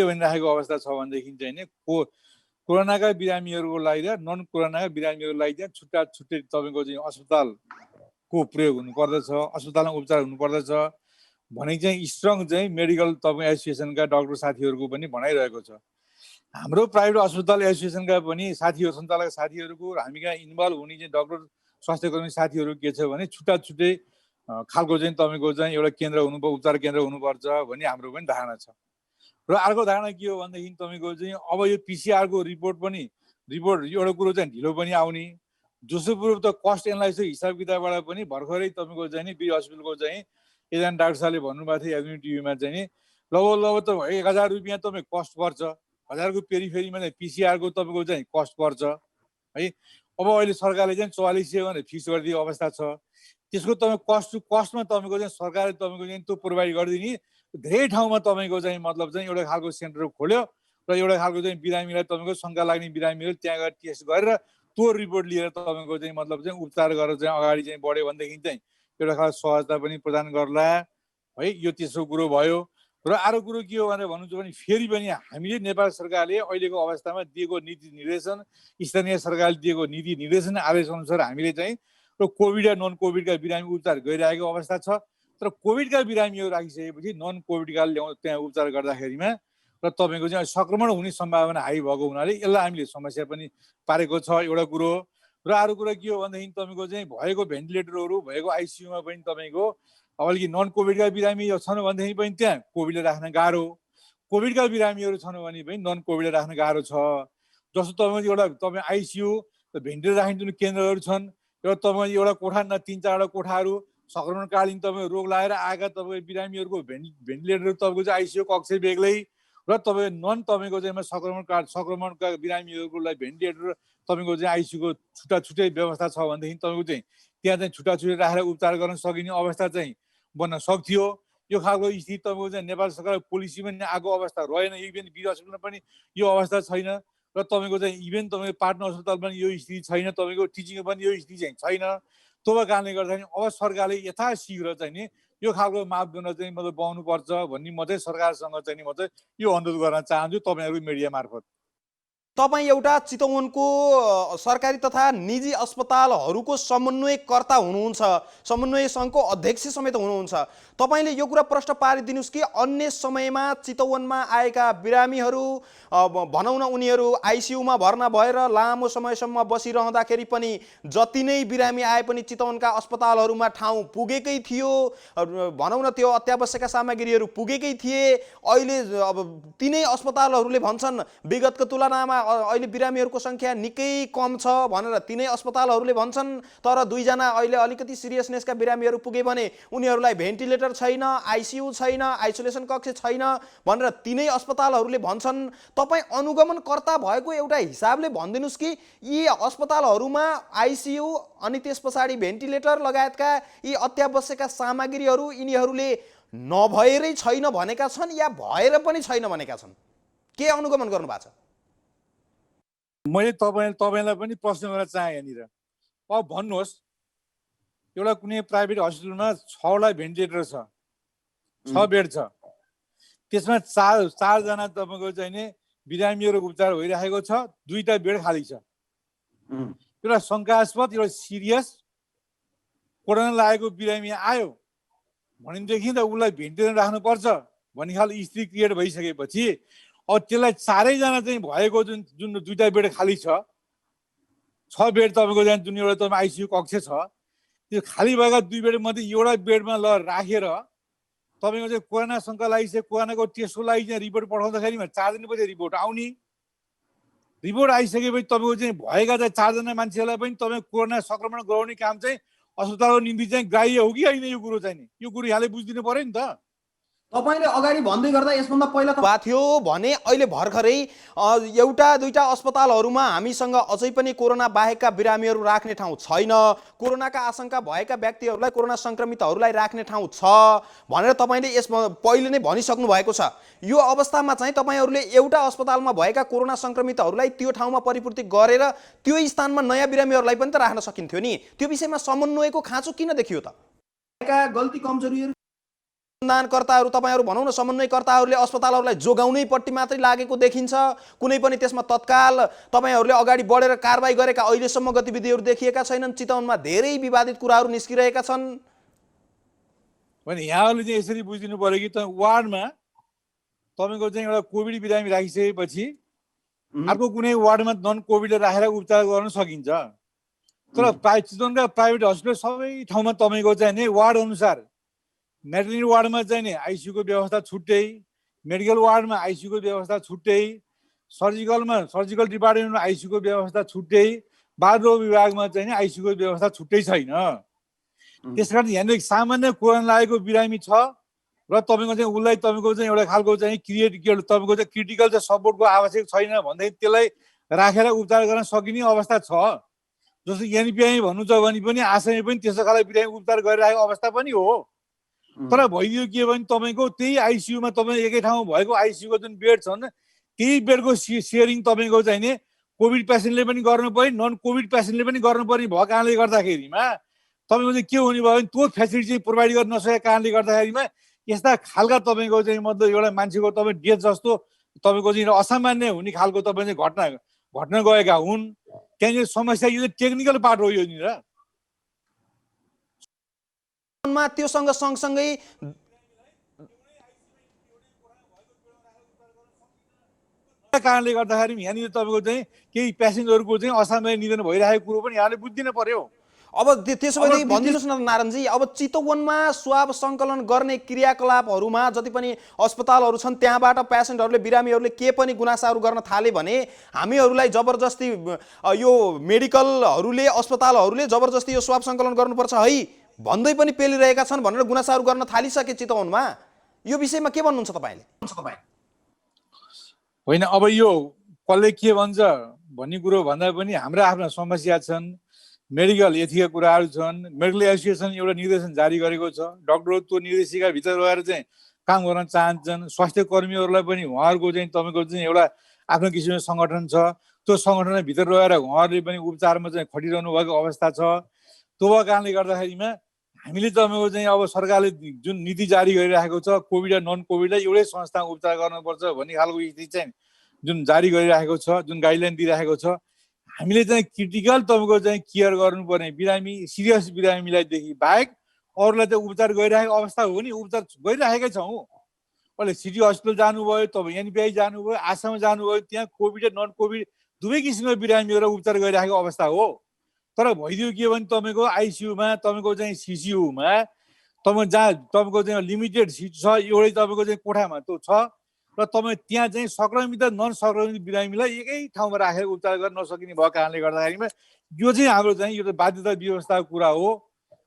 भनिराखेको अवस्था छ भनेदेखि चाहिँ नि कोरोनाका बिरामीहरूको लागि र नन कोरोनाका बिरामीहरूको लागि चाहिँ छुट्टै तपाईँको चाहिँ अस्पतालको प्रयोग हुनुपर्दछ, अस्पतालमा उपचार हुनुपर्दछ भने चाहिँ स्ट्रङ चाहिँ मेडिकल तपाईँको एसोसिएसनका डाक्टर साथीहरूको पनि भनाइरहेको छ। हाम्रो प्राइभेट अस्पताल एसोसिएसनका पनि साथीहरू, सञ्चालक साथीहरूको हामी कहाँ इन्भल्भ हुने चाहिँ डाक्टर स्वास्थ्यकर्मी साथीहरू के छ भने छुट्टै खालको चाहिँ तपाईँको चाहिँ एउटा केन्द्र उपचार केन्द्र हुनुपर्छ भन्ने हाम्रो पनि धारणा छ। र अर्को धारणा के हो भनेदेखि तपाईँको चाहिँ अब यो पिसिआरको रिपोर्ट एउटा कुरो चाहिँ ढिलो पनि आउने। दोस्रो कुरो त कस्ट एनालाइसिस हिसाब किताबबाट पनि भर्खरै तपाईँको चाहिँ नि बी हस्पिटलको चाहिँ एकजना डाक्टर साहबले भन्नुभएको थियो एभेन्यू टिभीमा चाहिँ नि लगभग त 1000 रुपियाँ तपाईँ कस्ट पर्छ। 1000 को पेरिफेरीमा चाहिँ पिसिआरको तपाईँको चाहिँ कस्ट पर्छ है। अब अहिले सरकारले चाहिँ 4400 भनेर फिक्स गरिदिएको अवस्था छ। त्यसको तपाईँ कस्टमा तपाईँको चाहिँ सरकारले तपाईँको चाहिँ त्यो प्रोभाइड गरिदिने। धेरै ठाउँमा तपाईँको चाहिँ मतलब चाहिँ एउटा खालको सेन्टर खोल्यो र एउटा खालको चाहिँ बिरामीलाई तपाईँको शङ्का लाग्ने बिरामीहरू त्यहाँ गएर टेस्ट गरेर त्यो रिपोर्ट लिएर तपाईँको चाहिँ मतलब चाहिँ उपचार गरेर चाहिँ अगाडि चाहिँ बढ्यो भनेदेखि चाहिँ एउटा खालको सहजता पनि प्रदान गर्ला है। यो तेस्रो कुरो भयो। र अर्को कुरो के हो भनेर भन्नुहुन्छ भने फेरि पनि हामीले नेपाल सरकारले अहिलेको अवस्थामा दिएको नीति निर्देशन, स्थानीय सरकारले दिएको नीति निर्देशन आदेश अनुसार हामीले चाहिँ र कोभिड र नन कोभिडका बिरामी उपचार गरिरहेको अवस्था छ। तर कोभिडका बिरामीहरू राखिसकेपछि नन कोभिडका त्यहाँ उपचार गर्दाखेरिमा र तपाईँको चाहिँ सङ्क्रमण हुने सम्भावना हाई भएको हुनाले यसलाई हामीले समस्या पनि पारेको छ एउटा कुरो। र अर्को कुरा के हो भनेदेखि तपाईँको चाहिँ भएको भेन्टिलेटरहरू भएको आइसियुमा पनि तपाईँको अब अलिकति नन कोभिडका बिरामी छन् भनेदेखि पनि त्यहाँ कोभिडले राख्न गाह्रो, कोभिडका बिरामीहरू छन् भने पनि नन कोभिडले राख्न गाह्रो छ। जस्तो तपाईँको तपाईँ आइसियु भेन्टिलेटर राख्ने जुन केन्द्रहरू छन्, एउटा तपाईँ एउटा कोठा न 3-4वटा कोठाहरू सङ्क्रमणकालीन तपाईँ रोग लागेर आएका तपाईँको बिरामीहरूको भेन्टिलेटर तपाईँको चाहिँ आइसियु कक्ष बेग्लै र तपाईँ नन तपाईँको चाहिँ सङ्क्रमणका बिरामीहरूको लागि भेन्टिलेटर तपाईँको चाहिँ आइसियुको छुट्टै व्यवस्था छ भनेदेखि तपाईँको चाहिँ त्यहाँ चाहिँ छुट्टै राखेर उपचार गर्न सकिने अवस्था चाहिँ बन्न सक्थ्यो। यो खालको स्थिति तपाईँको चाहिँ नेपाल सरकारको पोलिसी पनि आएको अवस्था रहेन। इभेन बी हस्पिटलमा पनि यो अवस्था छैन र तपाईँको चाहिँ इभेन तपाईँको पाटना अस्पताल पनि यो स्थिति छैन, तपाईँको टिचिङमा पनि यो स्थिति चाहिँ छैन। त्यो कारणले गर्दाखेरि अब सरकारले यथाशीघ्र चाहिँ नि यो खालको मापदण्ड चाहिँ मतलब बनाउनुपर्छ भन्ने म चाहिँ सरकारसँग चाहिँ म चाहिँ यो अनुरोध गर्न चाहन्छु तपाईँहरूको मिडिया मार्फत। तपाईँ एउटा चितवनको सरकारी तथा निजी अस्पतालहरूको समन्वयकर्ता हुनुहुन्छ, समन्वय सङ्घको अध्यक्ष समेत हुनुहुन्छ। तपाईँले यो कुरा प्रश्न पारिदिनुहोस् कि अन्य समयमा चितवनमा आएका बिरामीहरू भनौँ न उनीहरू आइसियुमा भर्ना भएर लामो समयसम्म बसिरहँदाखेरि पनि जति नै बिरामी आए पनि चितवनका अस्पतालहरूमा ठाउँ पुगेकै थियो, भनौँ न त्यो अत्यावश्यक सामग्रीहरू पुगेकै थिए। अहिले अब तिनै अस्पतालहरूले भन्छन् विगतको तुलनामा अहिले बिरामीहरूको सङ्ख्या निकै कम छ भनेर तिनै अस्पतालहरूले भन्छन्, तर 2 जना अहिले अलिकति सिरियसनेसका बिरामीहरू पुगे भने उनीहरूलाई भेन्टिलेटर छैन, आइसियु छैन, आइसोलेसन कक्ष छैन भनेर तिनै अस्पतालहरूले भन्छन्। तपाईँ अनुगमनकर्ता भएको एउटा हिसाबले भनिदिनुहोस् कि यी अस्पतालहरूमा आइसियु अनि त्यस पछाडि भेन्टिलेटर लगायतका यी अत्यावश्यकका सामग्रीहरू यिनीहरूले नभएरै छैन भनेका छन् या भएर पनि छैन भनेका छन्? के अनुगमन गर्नु भएको छ? मैले तपाईँलाई पनि प्रश्न गर्न चाहेँ यहाँनिर। अब भन्नुहोस्, एउटा कुनै प्राइभेट हस्पिटलमा 6वटा भेन्टिलेटर छ, 6 बेड छ, त्यसमा 4 जना तपाईँको चाहिँ नि बिरामीहरू उपचार भइरहेको छ, 2टा बेड खाली छ। एउटा शङ्कास्पद, एउटा सिरियस कोरोना लागेको बिरामी आयो भनेदेखि त उसलाई भेन्टिलेटर राख्नुपर्छ भन्ने खालको स्थिति क्रिएट भइसकेपछि अब त्यसलाई 4 जना चाहिँ भएको जुन 2टा बेड खाली छ, 6 बेड तपाईँको चाहिँ जुन एउटा तपाईँ आइसियु कक्ष छ, त्यो खाली भएका 2 बेड मध्ये एउटा बेडमा राखेर तपाईँको चाहिँ कोरोना शङ्का लागिसके कोरोनाको टेस्टको लागि चाहिँ रिपोर्ट पठाउँदाखेरिमा 4 दिनपछि रिपोर्ट आउने। रिपोर्ट आइसकेपछि तपाईँको चाहिँ भएका चाहिँ 4 जना मान्छेलाई पनि तपाईँ कोरोना सङ्क्रमण गराउने काम चाहिँ अस्पतालको निम्ति चाहिँ ग्राह्य हो कि होइन? यो कुरो चाहिँ नि यो कुरो यहाँले बुझिदिनु पर्यो नि त। तपाईले अगाडि भन्दै गर्दा यसभन्दा पहिला त भएको थियो भने अहिले भर्खरै एउटा दुईटा अस्पतालहरूमा हामीसँग अझै पनि कोरोना बाहेकका बिरामीहरू राख्ने ठाउँ छैन, कोरोनाका आशंका भएका व्यक्तिहरूलाई, कोरोना सङ्क्रमितहरूलाई राख्ने ठाउँ छ भनेर तपाईँले यसमा पहिले नै भनिसक्नु भएको छ। यो अवस्थामा चाहिँ तपाईँहरूले एउटा अस्पतालमा भएका कोरोना सङ्क्रमितहरूलाई त्यो ठाउँमा परिपूर्ति गरेर त्यो स्थानमा नयाँ बिरामीहरूलाई पनि त राख्न सकिन्थ्यो नि। त्यो विषयमा समन्वयको खाँचो किन देखियो त? गल्ती कमजोरीहरू अनुसन्धानकर्ताहरू, तपाईँहरू भनौँ न समन्वयकर्ताहरूले अस्पतालहरूलाई जोगाउनै पट्टि मात्रै लागेको देखिन्छ। कुनै पनि त्यसमा तत्काल तपाईँहरूले अगाडि बढेर कारबाही गरेका अहिलेसम्म गतिविधिहरू देखिएका छैनन्। चितवनमा धेरै विवादित कुराहरू निस्किरहेका छन्। भने यहाँहरूले चाहिँ यसरी बुझिदिनु पर्यो कि वार्डमा तपाईँको चाहिँ एउटा कोभिड बिरामी राखिसकेपछि अर्को कुनै वार्डमा नन कोभिडलाई राखेर उपचार गर्न सकिन्छ। तर चितवनका प्राइभेट हस्पिटल सबै ठाउँमा तपाईँको चाहिँ नि वार्ड अनुसार मेडिकल वार्डमा चाहिँ नि आइसियुको व्यवस्था छुट्टै, मेडिकल वार्डमा आइसियुको व्यवस्था छुट्टै, सर्जिकल डिपार्टमेन्टमा आइसियुको व्यवस्था छुट्टै, बालरोग विभागमा चाहिँ नि आइसियुको व्यवस्था छुट्टै छैन। त्यसकारण यहाँनिर सामान्य कोरोना लागेको बिरामी छ र तपाईँको चाहिँ उसलाई तपाईँको चाहिँ एउटा खालको चाहिँ तपाईँको चाहिँ क्रिटिकल चाहिँ सपोर्टको आवश्यक छैन भन्दाखेरि त्यसलाई राखेर उपचार गर्न सकिने अवस्था छ। जस्तो एनपिआई भन्नु छ भने पनि आशामै पनि त्यस्तो खालको बिरामी उपचार गरिरहेको अवस्था पनि हो। तर भइदियो के भने तपाईँको त्यही आइसियुमा तपाईँ एकै ठाउँमा भएको आइसियुको जुन बेड छन् त्यही बेडको सेयरिङ तपाईँको चाहिँ नि कोभिड पेसेन्टले पनि गर्नु पर्यो, नन कोभिड पेसेन्टले पनि गर्नुपर्ने भएको कारणले गर्दाखेरिमा तपाईँको चाहिँ के हुने भयो भने त्यो फेसिलिटी चाहिँ प्रोभाइड गर्न नसकेको कारणले गर्दाखेरिमा यस्ता खालका तपाईँको चाहिँ मतलब एउटा मान्छेको तपाईँ डेथ जस्तो तपाईँको चाहिँ असामान्य हुने खालको तपाईँ चाहिँ घटना गएका हुन्। त्यहाँनिर समस्या यो चाहिँ टेक्निकल पार्ट हो। यो नि त्योसँग सँगसँगै कारणले गर्दाखेरि यहाँनिर तपाईँको चाहिँ केही पेसेन्जरको चाहिँ असामान्य निधन भइरहेको कुरो पनि यहाँले बुझ्दिन पर्यो। अब त्यसो भएदेखि भनिदिनुहोस् न नारायणजी, अब चितवनमा स्वाब सङ्कलन गर्ने क्रियाकलापहरूमा जति पनि अस्पतालहरू छन् त्यहाँबाट पेसेन्टहरूले, बिरामीहरूले के पनि गुनासाहरू गर्न थाले भने हामीहरूलाई जबरजस्ती यो मेडिकलहरूले, अस्पतालहरूले जबरजस्ती यो स्वाब सङ्कलन गर्नुपर्छ है भन्दै पनि पेलिरहेका छन् भनेर गुनासाहरू गर्न थालिसके चितवनमा। यो विषयमा के भन्नुहुन्छ तपाईँले? होइन, अब यो कसले के भन्छ भन्ने कुरो भन्दा पनि हाम्रा आफ्ना समस्या छन्, मेडिकल एथिका कुराहरू छन्। मेडिकल एसोसिएसन एउटा निर्देशन जारी गरेको छ, डक्टरहरू त्यो निर्देशिकाभित्र रहेर चाहिँ काम गर्न चाहन्छन्। स्वास्थ्य कर्मीहरूलाई पनि उहाँहरूको चाहिँ तपाईँको चाहिँ एउटा आफ्नो किसिमको सङ्गठन छ, त्यो सङ्गठनभित्र रहेर उहाँहरूले पनि उपचारमा चाहिँ खटिरहनु भएको अवस्था छ। त्यो भएको कारणले गर्दाखेरिमा हामीले तपाईँको चाहिँ अब सरकारले जुन नीति जारी गरिरहेको छ कोभिड र नन कोभिडलाई एउटै संस्थामा उपचार गर्नुपर्छ भन्ने खालको स्थिति चाहिँ जुन जारी गरिरहेको छ, जुन गाइडलाइन दिइरहेको छ, हामीले चाहिँ क्रिटिकल तपाईँको चाहिँ केयर गर्नुपर्ने बिरामी, सिरियस बिरामीलाईदेखि बाहेक अरूलाई चाहिँ उपचार गरिरहेको अवस्था हो नि। उपचार गरिरहेकै छौँ। अहिले सिटी हस्पिटल जानुभयो, तपाईँ एनपिआई जानुभयो, आशामा जानुभयो, त्यहाँ कोभिड र नन कोभिड दुवै किसिमको बिरामीहरू उपचार गरिरहेको अवस्था हो। तर भइदियो के भने तपाईँको आइसियुमा, तपाईँको चाहिँ सिसियुमा तपाईँ जहाँ तपाईँको चाहिँ लिमिटेड सिट छ, एउटै तपाईँको चाहिँ कोठामा त्यो छ, र तपाईँ त्यहाँ चाहिँ सङ्क्रमित र नन सङ्क्रमित बिरामीलाई एकै ठाउँमा राखेर उपचार गर्न नसकिने भएको कारणले गर्दाखेरिमा यो चाहिँ हाम्रो चाहिँ यो बाध्यता व्यवस्थाको कुरा हो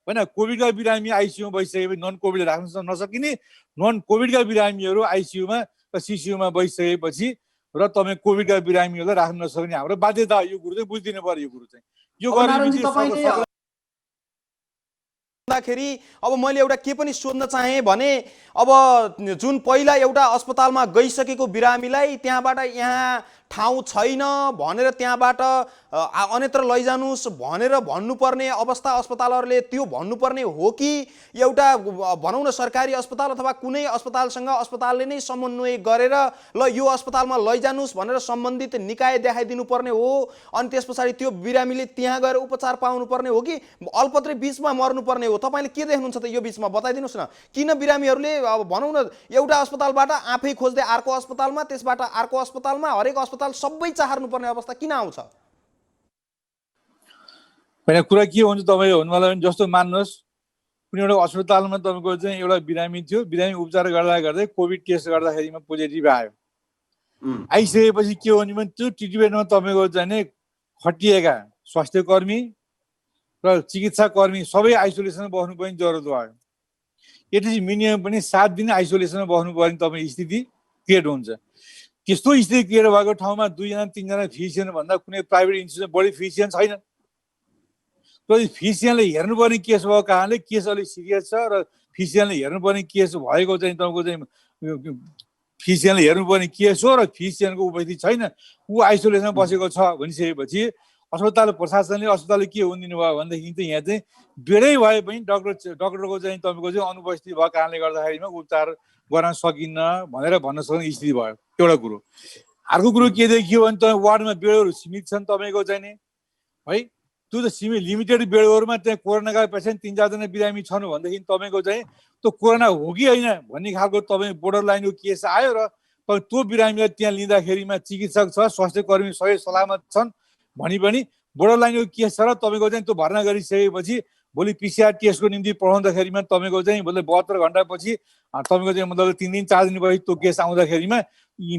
होइन। कोभिडका बिरामी आइसियुमा बसिसकेपछि नन कोभिडले राख्न नसकिने, नन कोभिडका बिरामीहरू आइसियुमा र सिसियुमा बसिसकेपछि र तपाईँ कोभिडका बिरामीहरूलाई राख्न नसक्ने हाम्रो बाध्यता, यो कुरो चाहिँ बुझिदिनु पर्यो। यो कुरो चाहिँ यो गरेपछि अब मैले एउटा के पनि सोध्न चाहेँ भने अब जुन पहिला एउटा अस्पतालमा गइसकेको बिरामीलाई त्यहाँबाट यहाँ ठाउँ छैन भनेर त्यहाँबाट अन्यत्र लैजानुस् भनेर भन्नुपर्ने अवस्था अस्पतालहरूले त्यो भन्नुपर्ने हो कि एउटा भनौँ न सरकारी अस्पताल अथवा कुनै अस्पतालसँग अस्पतालले नै समन्वय गरेर ल यो अस्पतालमा लैजानुस् भनेर सम्बन्धित निकाय देखाइदिनु पर्ने हो अनि त्यस पछाडि त्यो बिरामीले त्यहाँ गएर उपचार पाउनुपर्ने हो कि अल्पत्रै बिचमा मर्नुपर्ने हो? तपाईँले के देख्नुहुन्छ त यो बिचमा बताइदिनुहोस् न। किन बिरामीहरूले अब भनौँ न एउटा अस्पतालबाट आफै खोज्दै अर्को अस्पतालमा, त्यसबाट अर्को अस्पतालमा, हरेक अस्पताल सबै चाहर्नुपर्ने अवस्था किन आउँछ? होइन, कुरा के हुन्छ तपाईँ हुनुलाई जस्तो मान्नुहोस् कुनै एउटा अस्पतालमा तपाईँको चाहिँ एउटा बिरामी थियो, बिरामी उपचार गर्दा गर्दै कोभिड टेस्ट गर्दाखेरिमा पोजिटिभ आयो। आइसकेपछि के हो भने त्यो ट्रिटमेन्टमा तपाईँको चाहिँ खटिएका स्वास्थ्यकर्मी र चिकित्साकर्मी सबै आइसोलेसनमा बस्नुपर्ने जरुरत भयो। एटलिस्ट मिनिमम पनि 7 दिन आइसोलेसनमा बस्नुपर्ने तपाईँ स्थिति क्रिएट हुन्छ। त्यस्तो स्थिति क्रिएट भएको ठाउँमा 2-3जना फिजिसियन भन्दा कुनै प्राइभेट इन्स्टिट्युटमा बढी फिजिसियन छैन। र फिजिसियनले हेर्नुपर्ने केस भएको कारणले केस अलिक सिरियस छ र फिजिसियनले हेर्नुपर्ने केस भएको चाहिँ तपाईँको चाहिँ फिजिसियनले हेर्नुपर्ने केस हो र फिजिसियनको उपस्थिति छैन, ऊ आइसोलेसनमा बसेको छ भनिसकेपछि अस्पताल प्रशासनले अस्पतालले के हुनिदिनु भयो भनेदेखि चाहिँ यहाँ चाहिँ बेडै भए पनि डक्टरको चाहिँ तपाईँको चाहिँ अनुपस्थिति भएको कारणले गर्दाखेरिमा उपचार गर्न सकिन्न भनेर भन्न सक्ने स्थिति भयो। एउटा कुरो। अर्को कुरो के देखियो भने तपाईँ वार्डमा बेडहरू सीमित छन् तपाईँको चाहिँ नि है, त्यो त लिमिटेड बेडहरूमा त्यहाँ कोरोनाका पेसेन्ट 3-4जना बिरामी छन् भनेदेखि तपाईँको चाहिँ त्यो कोरोना हो कि होइन भन्ने खालको तपाईँ बोर्डर लाइनको केस आयो र तपाईँ त्यो बिरामीलाई त्यहाँ लिँदाखेरिमा चिकित्सक छ, स्वास्थ्यकर्मी सही सलामत छन् भनी पनि बोर्डर लाइनको केस छ र तपाईँको चाहिँ त्यो भर्ना गरिसकेपछि भोलि पिसिआर टेस्टको निम्ति पठाउँदाखेरिमा तपाईँको चाहिँ भोलि 72 घन्टापछि तपाईँको चाहिँ मतलब 3 दिन 4 दिनपछि त्यो केस आउँदाखेरिमा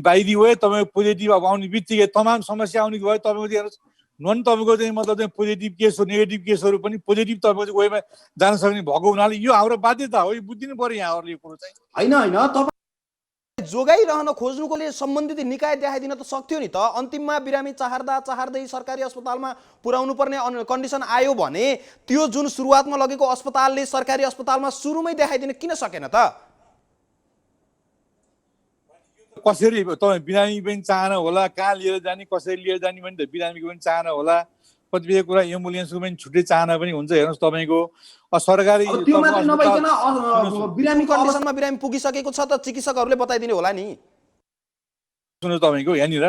बाई दी वे तपाईँको पोजिटिभ अब आउने बित्तिकै तमाम समस्या आउने भयो। तपाईँको चाहिँ नन तपाईँको चाहिँ मतलब चाहिँ पोजिटिभ केस हो, नेगेटिभ केसहरू पनि पोजिटिभ तपाईँको चाहिँ वेमा जान सक्ने भएको हुनाले यो हाम्रो बाध्यता हो, यो बुझिदिनु पर्यो यहाँहरूले यो कुरो चाहिँ। होइन जोगाइरहन खोज्नुकोले सम्बन्धित निकाय देखाइदिन त सक्थ्यो नि त। अन्तिममा बिरामी चाहर्दै सरकारी अस्पतालमा पुर्याउनु पर्ने कन्डिसन आयो भने त्यो जुन सुरुवातमा लगेको अस्पतालले सरकारी अस्पतालमा सुरुमै देखाइदिन किन सकेन त? कसरी तपाईँ बिरामी पनि चाहना होला, कहाँ लिएर जाने, कसरी लिएर जाने भने त बिरामीको पनि चाहना होला, कतिपय कुरा एम्बुलेन्सको पनि छुट्टै चाहना पनि हुन्छ। हेर्नुहोस् तपाईँको सरकारी त्यो मात्रै नभइकन बिरामी कन्डिसनमा बिरामी पुगिसकेको छ त चिकित्सकहरूले बताइदिने होला नि। सुन्नुहोस् तपाईँको यहाँनिर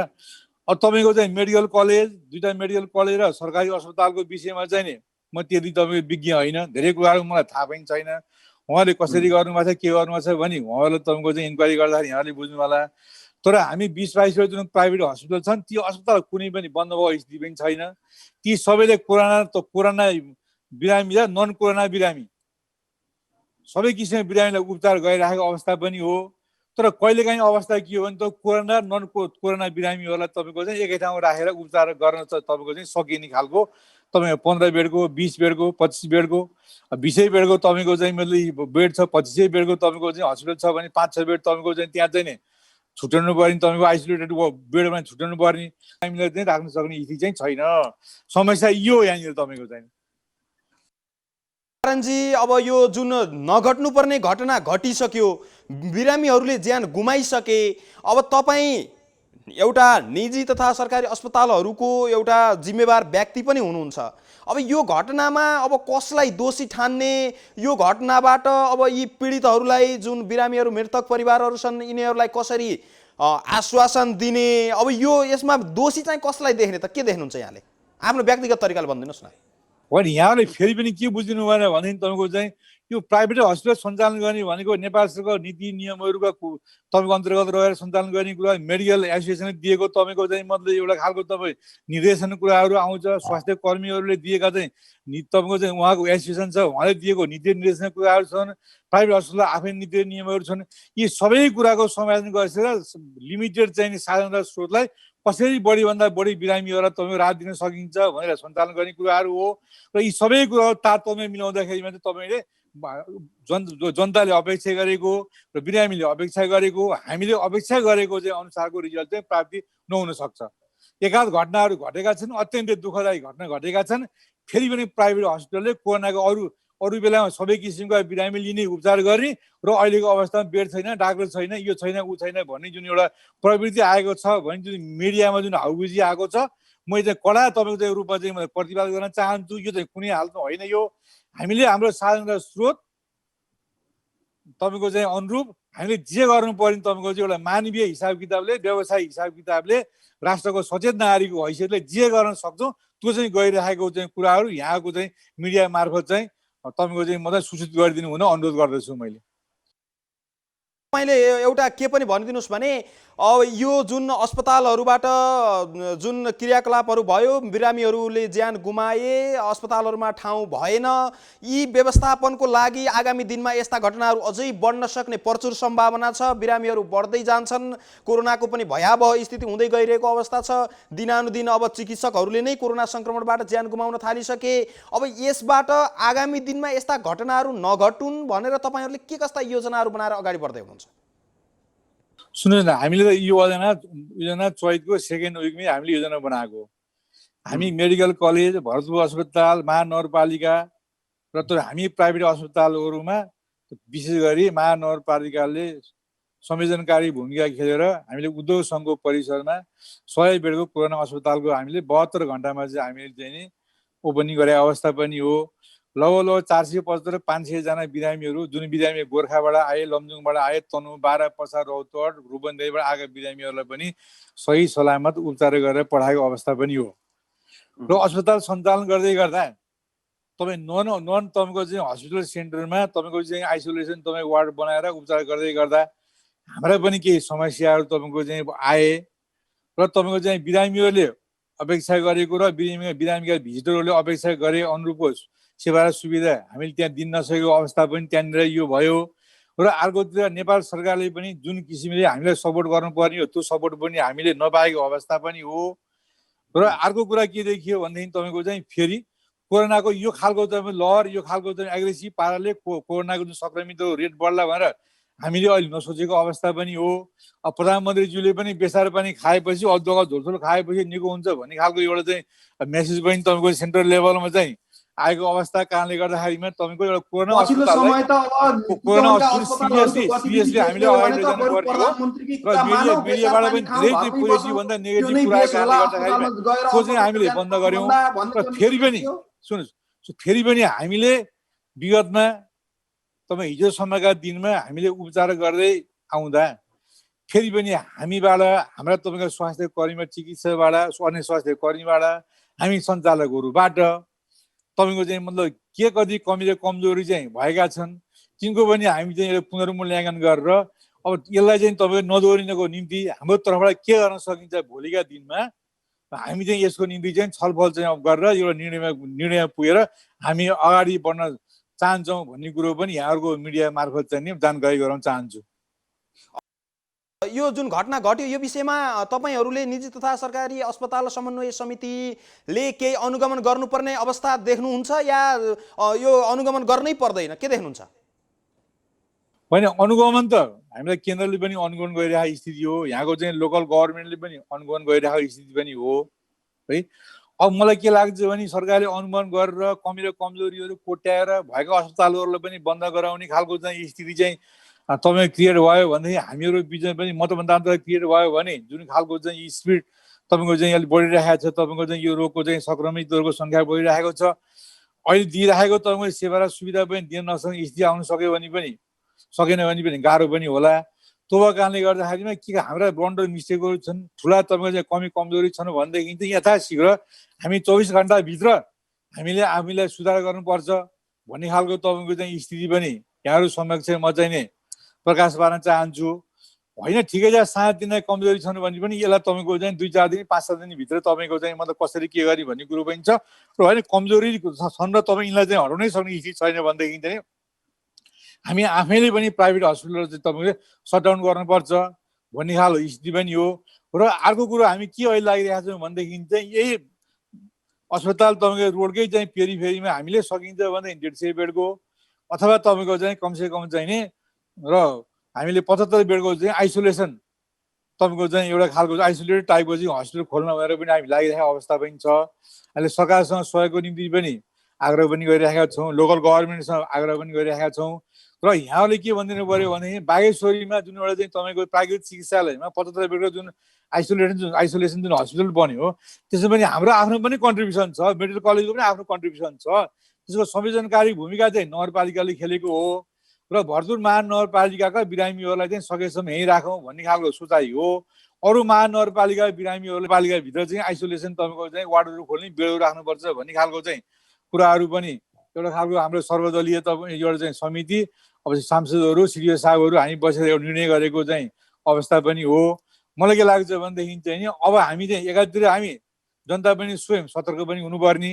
अब तपाईँको चाहिँ मेडिकल कलेज, 2टा मेडिकल कलेज र सरकारी अस्पतालको विषयमा चाहिँ नि म त्यति तपाईँको विज्ञ होइन, धेरै कुराहरू मलाई थाहा पनि छैन। उहाँले कसरी गर्नुभएको छ के गर्नुभएको छ भने उहाँहरूले तपाईँको चाहिँ इन्क्वायरी गर्दाखेरि यहाँले बुझ्नु होला। तर हामी 20-22 जुन प्राइभेट हस्पिटल छन् ती अस्पताल कुनै पनि बन्द भएको स्थिति पनि छैन। ती सबैले कोरोना बिरामी र नन कोरोना बिरामी सबै किसिमको बिरामीलाई उपचार गरिराखेको अवस्था पनि हो। तर कहिलेकाहीँ अवस्था के हो भने त कोरोना नन कोरोना बिरामीहरूलाई तपाईँको चाहिँ एकै ठाउँमा राखेर उपचार गर्न तपाईँको चाहिँ सकिने खालको तपाईँको 15 बेडको, 20 बेडको, 25 बेडको, 20 बेडको तपाईँको चाहिँ मतलब बेड छ, 25 बेडको तपाईँको चाहिँ हस्पिटल छ भने 5-6 बेड तपाईँको चाहिँ त्यहाँ चाहिँ नि छुट्याउनु पर्ने, तपाईँको आइसोलेटेड बेडमा छुट्याउनु पर्ने, हामीलाई चाहिँ राख्न सक्ने स्थिति चाहिँ छैन। समस्या यो यहाँनिर तपाईँको चाहिँ। जी अब यो जुन नघट्नुपर्ने घटना घटिसक्यो, बिरामीहरूले ज्यान गुमाइसके, अब तपाईँ एउटा निजी तथा सरकारी अस्पतालहरूको एउटा जिम्मेवार व्यक्ति पनि हुनुहुन्छ। अब यो घटनामा अब कसलाई दोषी ठान्ने, यो घटनाबाट अब यी पीडितहरूलाई जुन बिरामीहरू मृतक परिवारहरू छन् यिनीहरूलाई कसरी आश्वासन दिने, अब यो यसमा दोषी चाहिँ कसलाई देख्ने त के देख्नुहुन्छ यहाँले? आफ्नो व्यक्तिगत तरिकाले भनिदिनुहोस् न। होइन, यहाँले फेरि पनि के बुझिनु भएन भनेदेखि तपाईँको चाहिँ यो प्राइभेट हस्पिटल सञ्चालन गर्ने भनेको नेपाल सरकारको नीति नियमहरूका तपाईँको अन्तर्गत रहेर सञ्चालन गर्ने कुरा मेडिकल एसोसिएसनले दिएको तपाईँको चाहिँ मतलब एउटा खालको तपाईँ निर्देशन कुराहरू आउँछ। स्वास्थ्य कर्मीहरूले दिएका चाहिँ तपाईँको चाहिँ उहाँको एसोसिएसन छ, उहाँले दिएको नीति निर्देशन कुराहरू छन्। प्राइभेट हस्पिटलमा आफ्नै नीति नियमहरू छन्। यी सबै कुराको समायोजन गरेर लिमिटेड चाहिँ साधन स्रोतलाई कसरी बढीभन्दा बढी बिरामीहरूलाई तपाईँको राहत दिन सकिन्छ भनेर सञ्चालन गर्ने कुराहरू हो। र यी सबै कुराहरू तारतम्य मिलाउँदाखेरिमा चाहिँ तपाईँले जनताले अपेक्षा गरेको र बिरामीले अपेक्षा गरेको हामीले अपेक्षा गरेको चाहिँ अनुसारको रिजल्ट चाहिँ प्राप्ति नहुन सक्छ। एकाध घटनाहरू घटेका छन्, अत्यन्तै दुःखदायी घटना घटेका छन्। फेरि पनि प्राइभेट हस्पिटलले कोरोनाको अरू बेलामा सबै किसिमका बिरामी लिने उपचार गर्ने र अहिलेको अवस्थामा बेड छैन, डाक्टर छैन, यो छैन ऊ छैन भन्ने जुन एउटा प्रवृत्ति आएको छ भने जुन मिडियामा जुन हाउबुजी आएको छ, मैले चाहिँ कडा तपाईँको चाहिँ रूपमा चाहिँ म प्रतिवाद गर्न चाहन्छु। यो चाहिँ कुनै हालतमा होइन। यो हामीले हाम्रो साधन र स्रोत तपाईँको चाहिँ अनुरूप हामीले जे गर्नु पर्ने तपाईँको चाहिँ एउटा मानवीय हिसाब किताबले, व्यवसायिक हिसाब किताबले, राष्ट्रको सचेत नागरिकको हैसियतले जे गर्न सक्छौँ त्यो चाहिँ गरिरहेको चाहिँ कुराहरू यहाँको चाहिँ मिडिया मार्फत चाहिँ तपाईँको चाहिँ मलाई सूचित गरिदिनु हुन अनुरोध गर्दछु। मैले तपाईँले एउटा के पनि भनिदिनुहोस् भने अब यो जुन अस्पतालहरूबाट जुन क्रियाकलापहरू भयो, बिरामीहरूले ज्यान गुमाए, अस्पतालहरूमा ठाउँ भएन, यी व्यवस्थापनको लागि आगामी दिनमा यस्ता घटनाहरू अझै बढ्न सक्ने प्रचुर सम्भावना छ। बिरामीहरू बढ्दै जान्छन्, कोरोनाको पनि भयावह स्थिति हुँदै गइरहेको अवस्था छ। दिनानुदिन अब चिकित्सकहरूले नै कोरोना सङ्क्रमणबाट ज्यान गुमाउन थालिसके। अब यसबाट आगामी दिनमा यस्ता घटनाहरू नघटुन् भनेर तपाईँहरूले के कस्ता योजनाहरू बनाएर अगाडि बढ्दै हुनुहुन्छ? सुन्नुहोस् न, हामीले त यो योजना चैतको सेकेन्ड विकमै हामीले योजना बनाएको। हामी मेडिकल कलेज, भरतपुर अस्पताल, महानगरपालिका र त्यो हामी प्राइभेट अस्पतालहरूमा विशेष गरी महानगरपालिकाले संवेदनकारी भूमिका खेलेर हामीले उद्योग सङ्घको परिसरमा 100 बेडको कोरोना अस्पतालको हामीले 72 घण्टामा चाहिँ हामीले चाहिँ नि ओपनिङ गरेको अवस्था पनि हो। लगभग 475-500 जना बिरामीहरू, जुन बिरामी गोर्खाबाट आए, लमजुङबाट आए, तनु, बारा, पर्सा, रौतहट, रूपन्देहीबाट आएका बिरामीहरूलाई पनि सही सलामत उपचार गरेर पठाएको अवस्था पनि हो। र अस्पताल सञ्चालन गर्दै गर्दा तपाईँ नन तपाईँको चाहिँ हस्पिटल सेन्टरमा तपाईँको चाहिँ आइसोलेसन तपाईँ वार्ड बनाएर उपचार गर्दै गर्दा हाम्रा पनि केही समस्याहरू तपाईँको चाहिँ आए र तपाईँको चाहिँ बिरामीहरूले अपेक्षा गरेको र बिरामीका भिजिटरहरूले अपेक्षा गरे अनुरूपको सेवा र सुविधा हामीले त्यहाँ दिन नसकेको अवस्था पनि त्यहाँनिर यो भयो। र अर्कोतिर नेपाल सरकारले पनि जुन किसिमले हामीलाई सपोर्ट गर्नुपर्ने हो त्यो सपोर्ट पनि हामीले नपाएको अवस्था पनि हो। र अर्को कुरा के देखियो भनेदेखि तपाईँको चाहिँ फेरि कोरोनाको यो खालको तपाईँ लहर, यो खालको चाहिँ एग्रेसिभ पाराले कोरोनाको जुन सङ्क्रमितको रेट बढ्ला भनेर हामीले अहिले नसोचेको अवस्था पनि हो। अब प्रधानमन्त्रीज्यूले पनि बेसार पानी खाएपछि, अदुवाको झोलझोल खाएपछि निको हुन्छ भन्ने खालको एउटा चाहिँ मेसेज पनि तपाईँको सेन्ट्रल लेभलमा चाहिँ आएको अवस्था कारणले गर्दाखेरिमा तपाईँको एउटा कोरोना समय त सिरियसली हामीले अगाडि लैजानुपर्ने हो। र मिडियाबाट पनि धेरै चाहिँ पोजिटिभ भन्दा नेगेटिभ कुरा कारणले गर्दाखेरि त्यो चाहिँ हामीले बन्द गऱ्यौँ। र फेरि पनि सुन्नुहोस्, फेरि पनि हामीले विगतमा तपाईँ हिजोसम्मका दिनमा हामीले उपचार गर्दै आउँदा फेरि पनि हामीबाट, हाम्रा तपाईँको स्वास्थ्य कर्मीमा, चिकित्साबाट, अन्य स्वास्थ्य कर्मीबाट, हामी सञ्चालकहरूबाट तपाईँको चाहिँ मतलब के कति कमी र कमजोरी चाहिँ भएका छन् तिनको पनि हामी चाहिँ पुनर्मूल्याङ्कन गरेर अब यसलाई चाहिँ तपाईँको नदोहोरिनको निम्ति हाम्रो तर्फबाट के गर्न सकिन्छ भोलिका दिनमा हामी चाहिँ यसको निम्ति चाहिँ छलफल चाहिँ गरेर एउटा निर्णय पुगेर हामी अगाडि बढ्न चाहन्छौँ भन्ने कुरो पनि यहाँहरूको मिडिया मार्फत चाहिँ नि जानकारी गराउन चाहन्छु। यो जुन घटना घट्यो यो विषयमा तपाईहरूले निजी तथा सरकारी अस्पताल समन्वय समितिले केही अनुगमन गर्नुपर्ने अवस्था देख्नुहुन्छ या यो अनुगमन गर्नै पर्दैन, के देख्नुहुन्छ? होइन, अनुगमन त हामीलाई केन्द्रले पनि अनुगमन गरिरहेको स्थिति हो, यहाँको चाहिँ लोकल गभर्मेन्टले पनि अनुगमन गरिरहेको स्थिति पनि हो है। अब मलाई के लाग्छ भने सरकारले अनुगमन गरेर कमी र कमजोरीहरू कोट्याएर भएको अस्पतालहरूलाई पनि बन्द गराउने खालको चाहिँ स्थिति चाहिँ तपाईँ क्रिएट भयो भनेदेखि हामीहरू बिचमा पनि मतभन्दान्तर क्रिएट भयो भने जुन खालको चाहिँ स्पिड तपाईँको चाहिँ अलिक बढिरहेको छ, तपाईँको चाहिँ यो रोगको चाहिँ सङ्क्रमितहरूको सङ्ख्या बढिरहेको छ। अहिले दिइरहेको तपाईँको सेवा र सुविधा पनि दिन नसक्ने स्थिति आउन सकेन भने पनि गाह्रो पनि होला। त्यो कारणले गर्दाखेरिमा के हाम्रा ब्लन्डर मिस्टेकहरू छन्, ठुला तपाईँको चाहिँ कमी कमजोरी छन् भनेदेखि चाहिँ यथाशीघ्र हामी 24 घण्टाभित्र हामीले आफूलाई सुधार गर्नुपर्छ। भन्ने खालको तपाईँको चाहिँ स्थिति पनि यहाँहरू समक्ष म चाहिँ नि प्रकाश पार्न चाहन्छु। होइन ठिकै छ, सानोतिनो कमजोरी छन् भने पनि यसलाई तपाईँको चाहिँ 2-4 दिन 5-7 दिनभित्र तपाईँको चाहिँ मतलब कसरी के गर्ने भन्ने कुरो पनि छ। र होइन कमजोरी छन् र तपाईँ यिनलाई चाहिँ हटाउनै सक्ने स्थिति छैन भनेदेखि चाहिँ हामी आफैले पनि प्राइभेट हस्पिटलहरू चाहिँ तपाईँले सटडाउन गर्नुपर्छ भन्ने खालको स्थिति पनि हो। र अर्को कुरो हामी के अहिले लागिरहेको छौँ भनेदेखि चाहिँ यही अस्पताल तपाईँको रोडकै चाहिँ पेरिफेरीमा हामीले सकिन्छ भने 150 बेडको अथवा तपाईँको चाहिँ कमसेकम चाहिँ नि र हामीले 75 बेडको चाहिँ आइसोलेसन तपाईँको चाहिँ एउटा खालको आइसोलेटेड टाइपको चाहिँ हस्पिटल खोल्न भनेर पनि हामी लागिरहेको अवस्था पनि छ। अहिले सरकारसँग सहयोगको निम्ति पनि आग्रह पनि गरिरहेका छौँ, लोकल गभर्मेन्टसँग आग्रह पनि गरिरहेका छौँ। र यहाँले के भनिदिनु पर्यो भने बागेश्वरीमा जुन एउटा चाहिँ तपाईँको प्राकृतिक चिकित्सालयमा 75 बेडको जुन आइसोलेसन जुन हस्पिटल बन्यो त्यसमा पनि हाम्रो आफ्नो पनि कन्ट्रिब्युसन छ, मेडिकल कलेजको पनि आफ्नो कन्ट्रिब्युसन छ। त्यसको संवेदनकारी भूमिका चाहिँ नगरपालिकाले खेलेको हो र भरतपुर महानगरपालिकाका बिरामीहरूलाई चाहिँ सकेसम्म यहीँ राखौँ भन्ने खालको सोचाइ हो। अरू महानगरपालिका बिरामीहरूलाई पालिकाभित्र चाहिँ आइसोलेसन तपाईँको चाहिँ वार्डहरू खोल्ने, बेडहरू राख्नुपर्छ भन्ने खालको चाहिँ कुराहरू पनि एउटा खालको हाम्रो सर्वदलीय एउटा चाहिँ समिति अब सांसदहरू सिडिओ साहबहरू हामी बसेर एउटा निर्णय गरेको चाहिँ अवस्था पनि हो। मलाई के लाग्छ भनेदेखि चाहिँ नि अब हामी चाहिँ एकातिर हामी जनता पनि स्वयं सतर्क पनि हुनुपर्ने।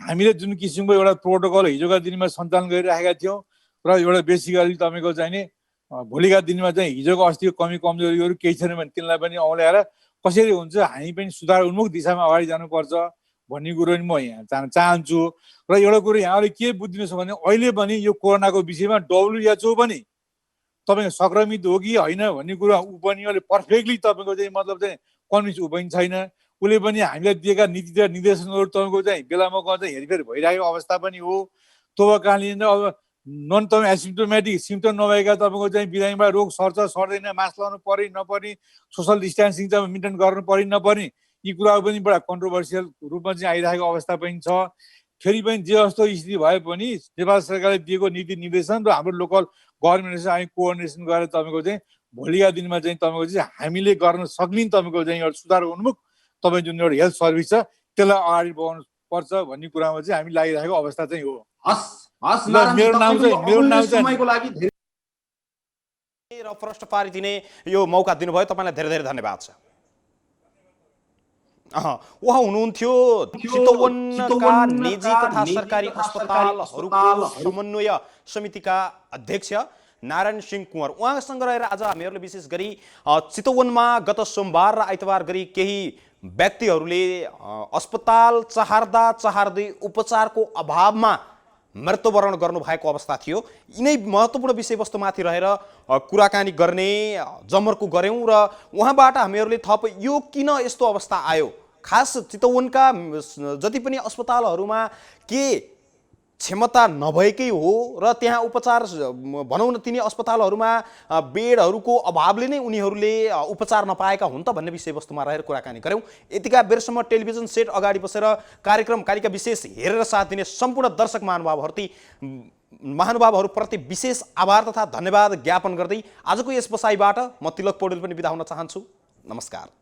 हामीले जुन किसिमको एउटा प्रोटोकल हिजोका दिनमा सञ्चालन गरिरहेका थियौँ र एउटा बेसी गरी तपाईँको चाहिँ नि भोलिका दिनमा चाहिँ हिजोको अस्तिको कमी कमजोरीहरू केही छैन भने तिनलाई पनि औँल्याएर कसरी हुन्छ हामी पनि सुधार उन्मुख दिशामा अगाडि जानुपर्छ भन्ने कुरो पनि म यहाँ जान चाहन्छु। र एउटा कुरो यहाँले के बुझ्दिनुहोस् भने अहिले पनि यो कोरोनाको विषयमा WHO पनि तपाईँको सङ्क्रमित हो कि होइन भन्ने कुरा ऊ पनि अहिले पर्फेक्टली तपाईँको चाहिँ मतलब चाहिँ कन्भिन्स ऊ पनि छैन। उसले पनि हामीलाई दिएका नीति र निर्देशनहरू तपाईँको चाहिँ बेलामा चाहिँ हेरफेर भइरहेको अवस्था पनि हो। त्यो कारणले अब नन तपाईँ एसिम्टोमेटिक सिम्टम नभएका तपाईँको चाहिँ बिरामीबाट रोग सर्छ सर्दैन, मास्क लगाउनु पर्ने नपर्ने, सोसल डिस्टेन्सिङ चाहिँ मेन्टेन गर्नु पर्ने नपर्ने, यी कुराहरू पनि बडा कन्ट्रोभर्सियल रूपमा चाहिँ आइरहेको अवस्था पनि छ। फेरि पनि जे जस्तो स्थिति भए पनि नेपाल सरकारले दिएको नीति निर्देशन र हाम्रो लोकल गभर्मेन्टसँग हामी कोअर्डिनेसन गरेर तपाईँको चाहिँ भोलिका दिनमा चाहिँ तपाईँको चाहिँ हामीले गर्न सक्ने तपाईँको चाहिँ एउटा सुधार उन्मुख तपाईँ जुन एउटा हेल्थ सर्भिस छ त्यसलाई अगाडि बढाउनु पर्छ भन्ने कुरामा चाहिँ हामी लागिरहेको अवस्था चाहिँ हो। मेरो नाम समयको लागि र प्रश्न पारिदिने यो मौका दिनुभयो तपाईँलाई धेरै धेरै धन्यवाद छ। उहाँ हुनुहुन्थ्यो चितवनका निजी तथा सरकारी अस्पतालहरूको समन्वय समितिका अध्यक्ष नारायण सिंह कुँवर। उहाँसँग रहेर आज हामीहरूले विशेष गरी चितवनमा गत सोमबार र आइतबार गरी केही व्यक्तिहरूले अस्पताल चाहर्दै उपचारको अभावमा मृत्युवरण गर्नुभएको अवस्था थियो। यिनै महत्त्वपूर्ण विषयवस्तुमाथि रहेर कुराकानी गर्ने जमर्को गऱ्यौँ र उहाँबाट हामीहरूले थप यो किन यस्तो अवस्था आयो, खास चितवनका जति पनि अस्पतालहरूमा के क्षमता नभएकै हो र त्यहाँ उपचार भनौँ न तिनी अस्पतालहरूमा बेडहरूको अभावले नै उनीहरूले उपचार नपाएका हुन् त भन्ने विषयवस्तुमा रहेर कुराकानी गऱ्यौँ। यतिका बेरसम्म टेलिभिजन सेट अगाडि बसेर कार्यक्रम कालिका विशेष हेरेर साथ दिने सम्पूर्ण दर्शक महानुभावहरूप्रति विशेष आभार तथा धन्यवाद ज्ञापन गर्दै आजको यस बसाइबाट म तिलक पौडेल पनि बिदा हुन चाहन्छु। नमस्कार।